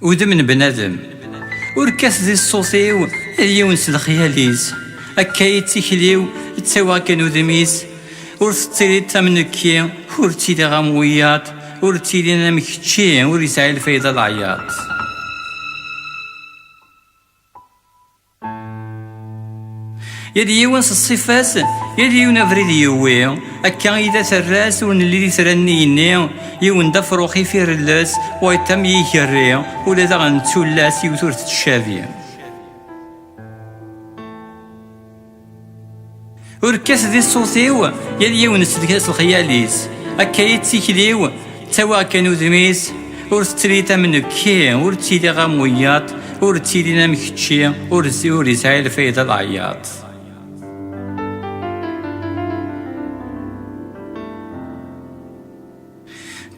ودمن بنادم وركاس دي الصوصيو يونس الخياليز هكا يتيكليو تسوا كانو دميس ورثتيلي تمنكي ورتيلي غامويات ورتيلي نمكتشي وريسعي الفايدة العياط يدي يونس الصفاس يدي يونا فريدي يوي هكا إذا سراس ونلي سرانيني يون دفرو خيفير اللاس ويتم يكري ولا دا غنتولاس يوثور تتشافي وركاس دي الصوصيو يدي يونس دكاس الخياليس هكا يتيكليو توا كانو دميس ورثتريتا من كي ورتيلي غامويات ورتيلي نامكتشي وريسعي الفايدة العياط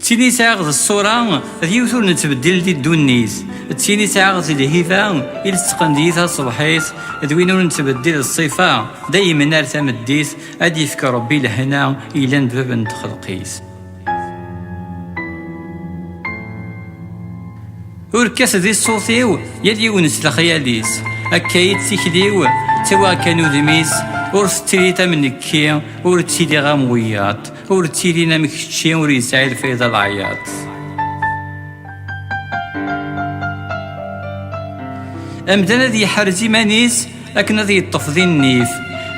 تيني ساغذ الصورة ديوثور نتبدل دي الدونيس تيني ساغذ الهيفا إلى السقنديثة الصبحيت دوينو نتبدل الصفة دايما نار تمديس أدي يفك ربي لهنا إلى ندباب نتخلقيس وركاس دي الصوتيو يدي ونس لخياليس هكا يتسيكليو توا كانو دميس ورثتيلي من كي ورتيلي غامويات ورتيلي نامكتشي وريسعي الفايدة العياط أمدانا ذي حرزي مانيس لكن ذي الطفذي النيف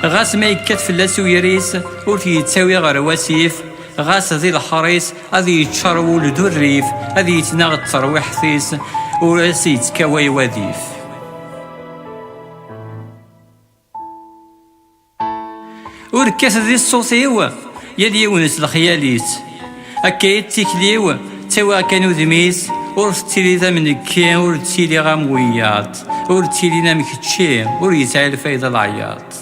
غاس ما يكات فلاس ويريس ورتي يتساوي غير واسيف غاس ذي الحريس هذي يتشرو لدو الريف هذي يتناغ الترويح ثيس وراسي يتكاوي وذيف وركاس ذي الصوصيو يدي يونس الخياليس هكا يتيكليو توا كانو دميس ورثتيلي ذا من كي ورتيلي غامويات ورتيلي نامكتشي وريسعي الفايدة العياط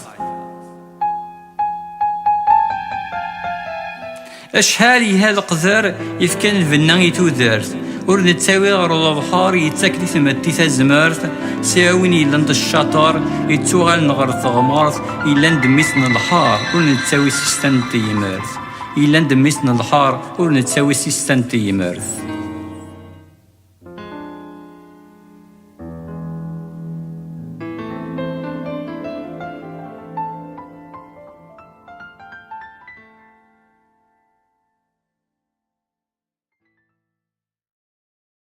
أشحال هذا القذر يفكان الفنان يتودرت ور نتساوي غير البحر يتاكلي ثمتي تازمرت ساوين إلا ند الشاطر يتوغال نغر ثغمارت إلا ندميسن الحار ور نتساوي سيستان تيمرت إلا ندميسن الحار ور نتساوي سيستان تيمرت